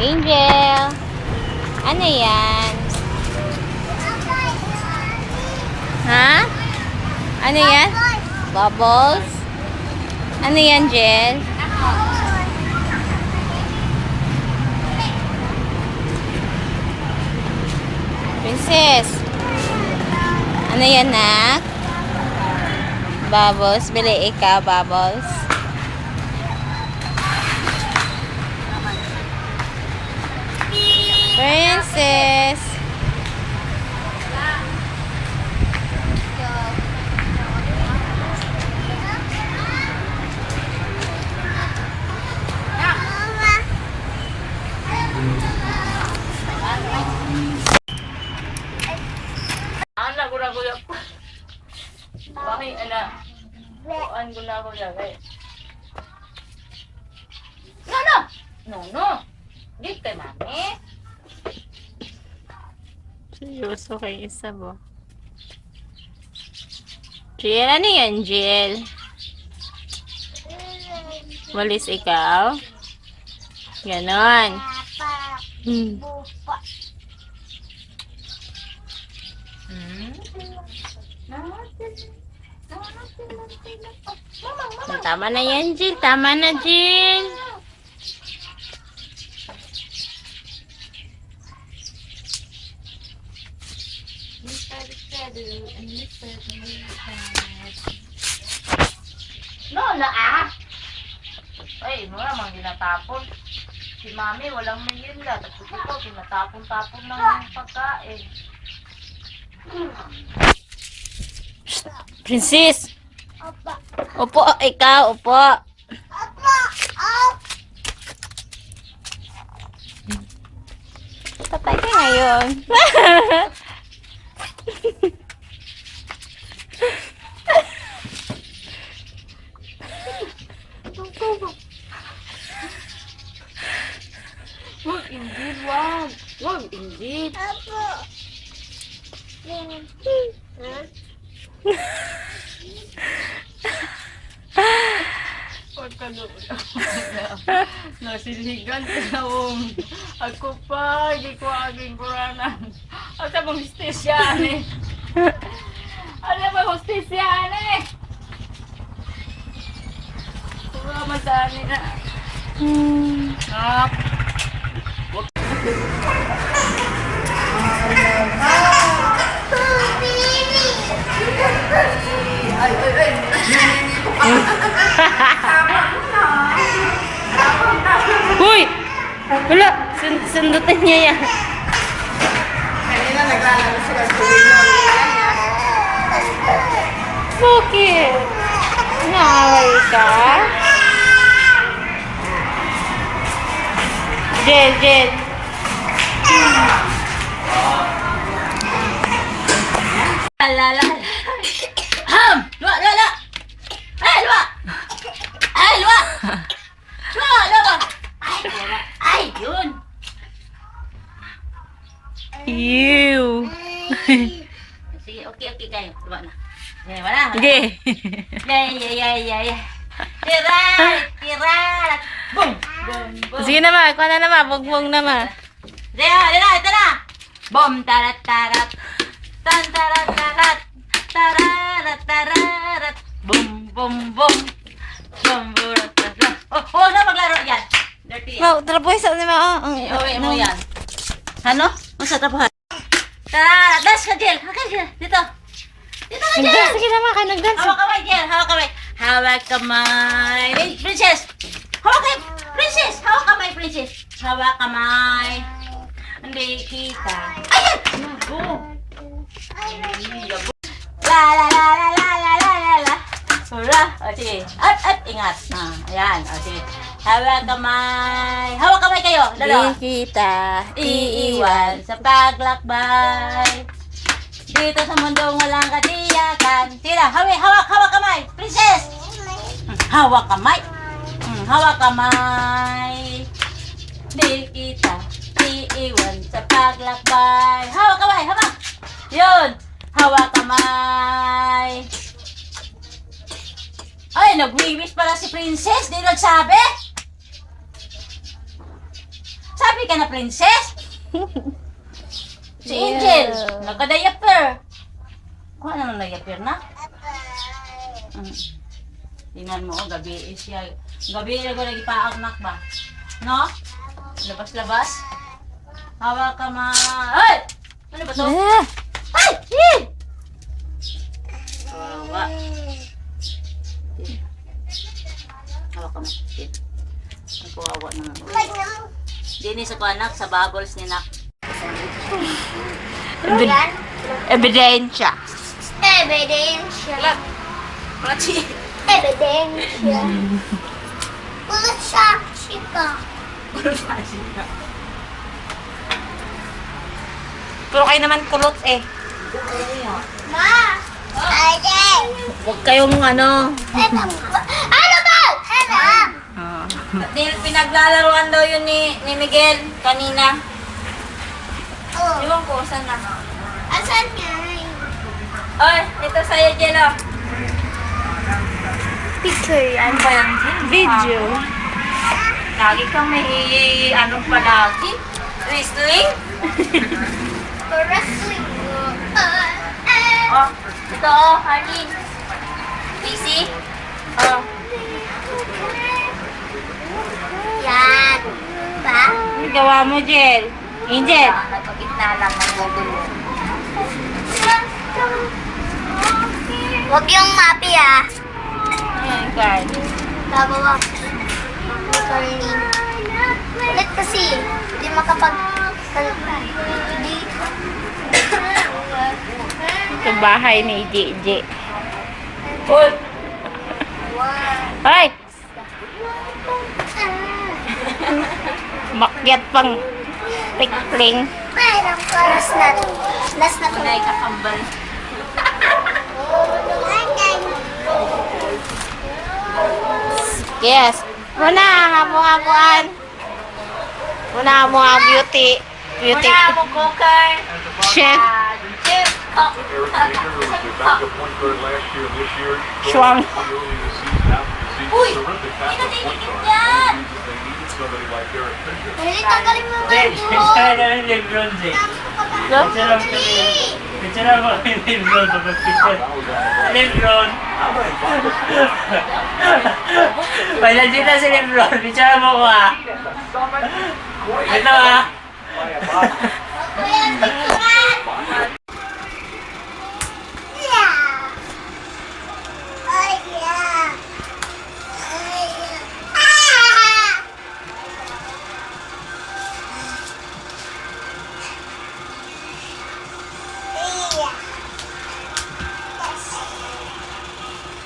Angel. Ano yan? Ha? Ano yan? Bubbles? Ano yan, Jel? Princess. Ano yan, nak? Bubbles. Bili ikaw, Bubbles. Princess. Anak ko na kuya po. Bakit anak? Bukan ko na kuya. No. No. Dito kay mami. Seryoso kay isa ba? Jill, ano yan, Jill? Walis ikaw? Ganon. Tama na yan, Jill. Tama na, Jill. No, Ay, mo naman ginatapon. Si mami walang merienda. Tapos ito, ginatapon-tapon ng pagkain. Princess. Upo, ikaw, upo. Patay ka ngayon. Wag, indeed, wag. Wag, indeed. Nasiligan ka ako pa, di ko aging kuranan. Ang sabang hostesyan eh. Ano ba hostesyan eh? Pura masani na. Uy! Wala! Sundutin niya yan. Kanina naglalaro sila sa window. Bakit? Naaway ka? Jel. La. Luwa. Ay, luwa. Ay, yun. Ew. Sige, okay kayo. Luwa na. Sige, wala. Okay. Yeah. Tira. Boom. Sige naman, kuha na naman. Bugbog naman. Ito na. Boom, tarat. Tan, tarat. Tararat. Boom. Oh, na maglaro yan. Dirty yan. Wow, trapoy sa naman. Iuwi mo yan. Ano? Masa trabahan? Tararat. Das ka, Jill. Okay, dito. Dito ka, Jill. Sige naman, kayo nag-dance. Hawak kamay, Jill. Hawak kamay. Princess. Hawak kamay, Princess. Hawak kamay. Hindi kita. Ayan! Nago. La. Hura. O, sige. At, ingat. Ayan. O, sige. Hawak kamay kayo. Dalawa. Di kita Iiwan sa paglakbay. Dito sa mundong walang katiyakan. Tira, hawak kamay. Princess! Hawak kamay. Di kita iiwan sa paglakbay. Hawak kamay. Yun. Hawak kamay. Ay, nag-wish pala si Princess. Di nagsabi? Sabi Grabe ka na, princess! Si Angel, nagka-diaper. Kuha naman na diaper na. Tingnan mo, gabi siya. Gabi na ko nag-ipaagnak ba? No? Labas-labas. Hawak ka ma... Ay! Ano ba to? Ay! Yee! Hawa. Hawak ka ma. Ang kawawa naman. Dini sa anak, sa bubbles ni Nak. Ebidensya. Ebidensya. Rachi. Ebidensya. Ulo siya, chika. Pero kayo naman kulot eh. Ma! Ate! Huwag kayong ano. Ano ba? Ano? Pinaglalaroan daw yun ni Miguel kanina. Oh. Iwan ko, saan na? Asan nga? Oy, ito sa'yo, Jello. Picture yan. Ano ba yan? Video. Lagi kang may ano palagi. Wrestling? Wrestling. Oh, ito oh, honey. Easy? Oh. Yan. Ba? Ano gawa mo, Jel? Angel? Nagpagitna lang ng gugulo. Huwag yung mapi ah. Ayan, card. Babawa. Turning. Ulit kasi. Hindi makapag... Hindi. Ito bahay ni JJ. Uy! Ay! Makyat pang pikling. Mayroong ko. Last na to. Kunay kakambal. Yes. Muna nga mga buwan. Muna nga mga beauty. Beauty. Muna mo cooker. Chef. Chef. Shuang. Uy! Pinatinikit yan! Pwede tanggalin mo ba yung buhok? Picture na rin Lebron, Jay. Picture mo kami Lebron. Picture. Lebron. Wala dito si Lebron. Picture mo ko ah. Ito ah. Kuya, picturean! Yeah! Oh, yeah! Oh, yeah! Ah! Yeah!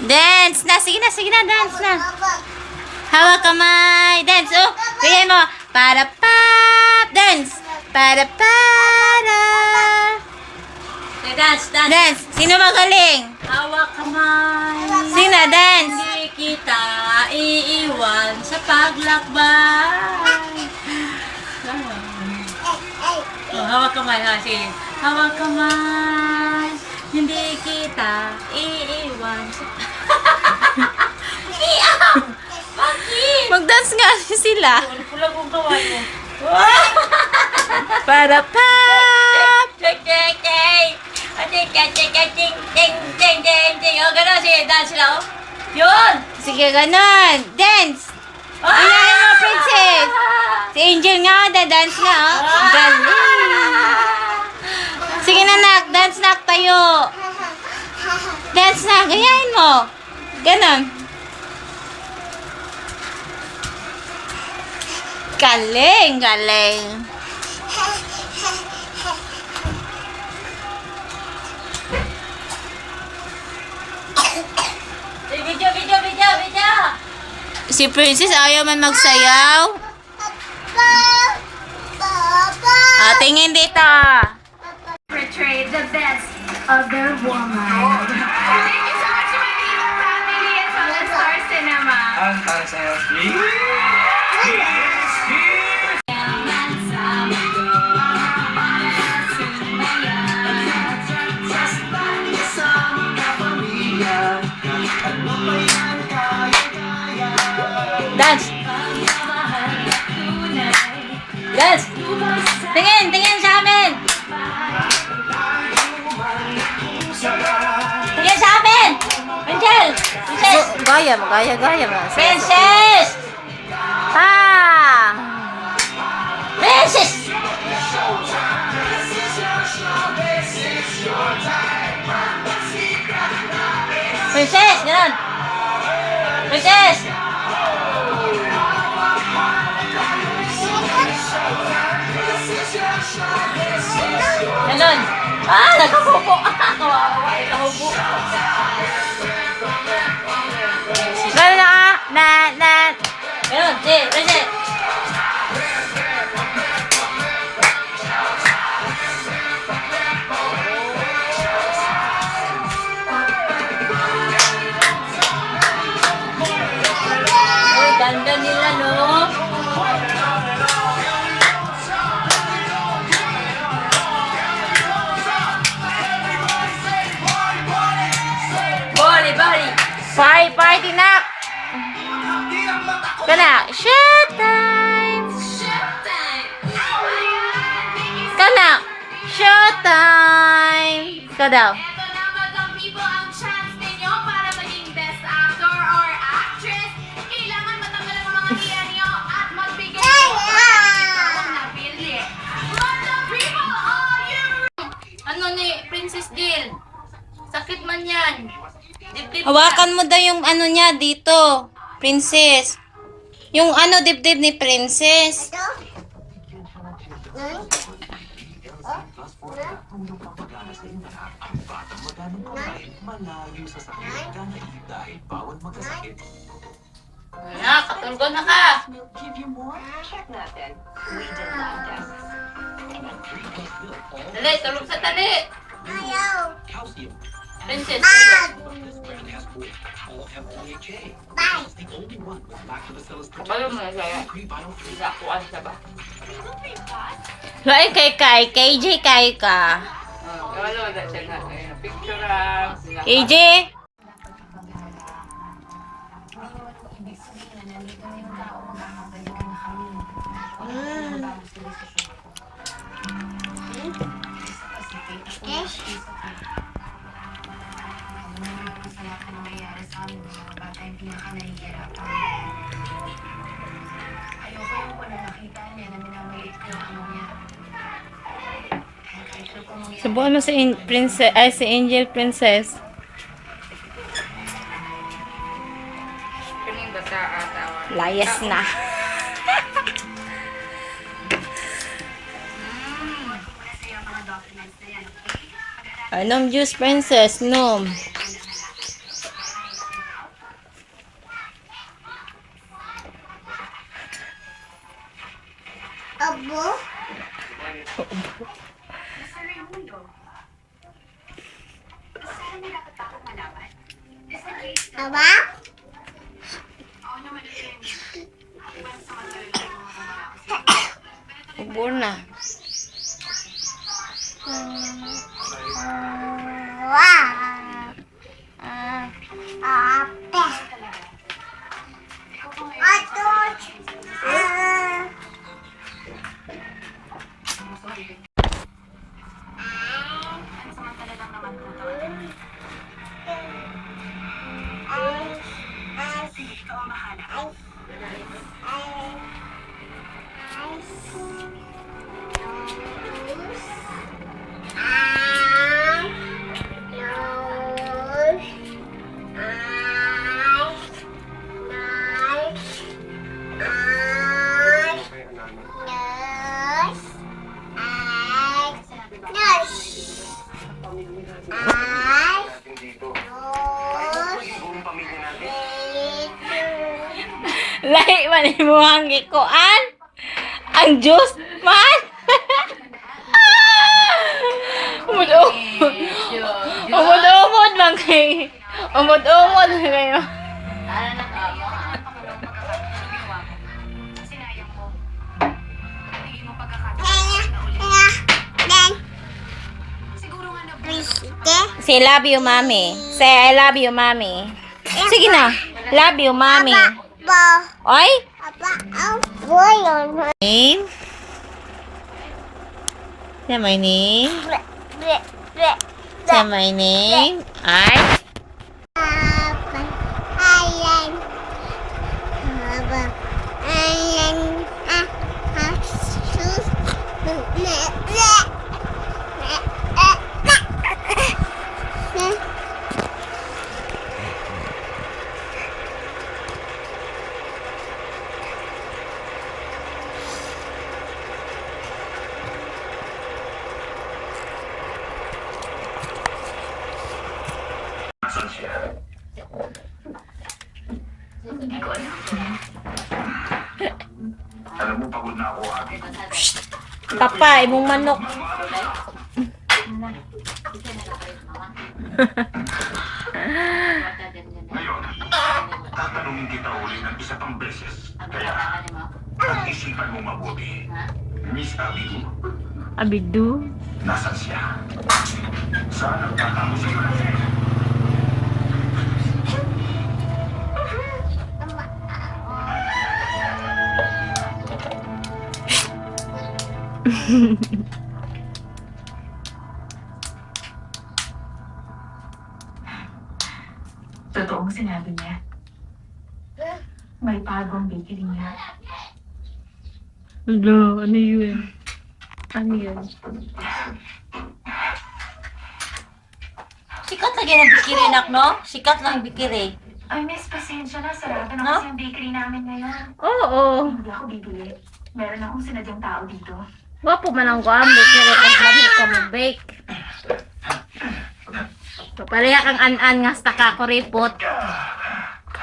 Dance na. Sige na. Dance na. Abang. Hawak kamay. Dance. Oh, bigyan mo. Para pap. Dance. Para para. Okay, dance. Dance. Sino magaling? Hawak kamay. Sino? Dance. Hindi kita iiwan sa paglakbay. Oh, hawak kamay. Ha, sige. Hawak kamay. Hindi kita iiwan sa Bakit? Mag-dance nga sila. Pula kong kaway mo. Para pap! Oh, gano'n. Sige, dance sila, oh. Yun! Sige, gano'n. Dance! Inahin mo, princess! Si Angel nga, dance nga, oh. Galing! Sige na, nak. Dance, nak, tayo. Dance na. Gayahin mo. Ganon. Galing. Video. Si Princess ayaw man magsayaw. Tingin dito. Portray the best of their woman. Thank you so much, my Viva family and from the Star Cinema. Ang para sa'yo, please. Dance. Dance. Gaya mo, gaya mo. Princess! Ah! Princess! Princess! Ganun! Princess! Ganun! Ah! Nakapupo! Kawawa! Nakapupo! Ganun na! Ganun! Si! Princess! Uy, ganda nila, no? Party na! Kana, showtime! Kana, showtime! Ikaw daw. Eto na mga people ang chance ninyo para maging best actor or actress. Kailangan matanggal ang mga hiya niyo at magbigay ng mga napili. Mga people, are you Ano ni Princess Dil? Sakit man yan. Dibdib Hawakan mo daw yung ano niya dito, princess. Yung ano dibdib ni princess. Wala, katulgo na ka. Dali, tulog sa tali. Princess, tulog. Kayo mo na siya. Isakuan siya ba? Ay, kay, KJ kay ka. Wala na siya na. Picture lang. KJ? Subukan mo si Princess, ay si Angel Princess. Kaning bata ata. Layas na. Nom juice, princess, nom. Abo? Aba? Ubur na. Wow. Ape. Atot. Lahi man mo ang gikuan. Ang juice man. Umod-umod man kay. Umod-umod kayo. Ano na ka mo? Say love you, mommy. Say I love you, mommy. Sige na. Love you, mommy. Ba. Oy? Aba. Ang boy on. Name? Say my name. Say my name. I I Papa, imong manok. Ngayon, tatanungin kita uli ng isa pang beses. Kaya, pag-isipan mo mabuti. Miss Abby, Abidu. nasan siya? Saan ang tatamo siya? Totoong sinabi niya. May bagong bakery niya. Hello, ano yun? Ano yun? Sikat lagi ng bikiri, nak, no? Sikat lang bikiri. Ay, miss, pasensya na. Sarado na No? kasi yung bakery namin ngayon. Oo. Hindi ako bibili. Meron akong sinadyang tao dito. Wapo man ang kuha, bakery kang lahi ka mo bake. Papareha kang an-an nga sa kakuripot.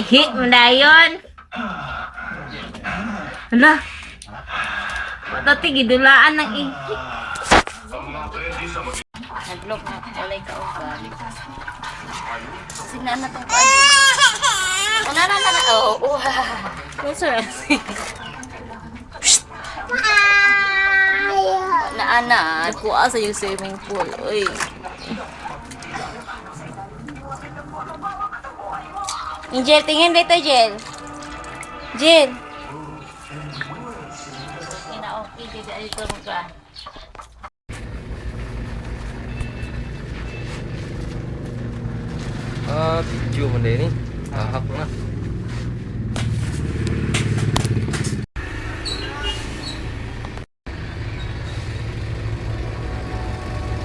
Ihi mo na yun. Hala. Pati gidulaan ng ihi. Nag-vlog na ako. Walay ka, ugan. Sina na tong kuwan. O, na. Oh, Oh, sir. na. Kuha sa yung swimming pool. Uy. Angel, tingin dito, Jel. Jel. Ina, okay. Dito, dito mo ka. Video mo din eh. Tahap na.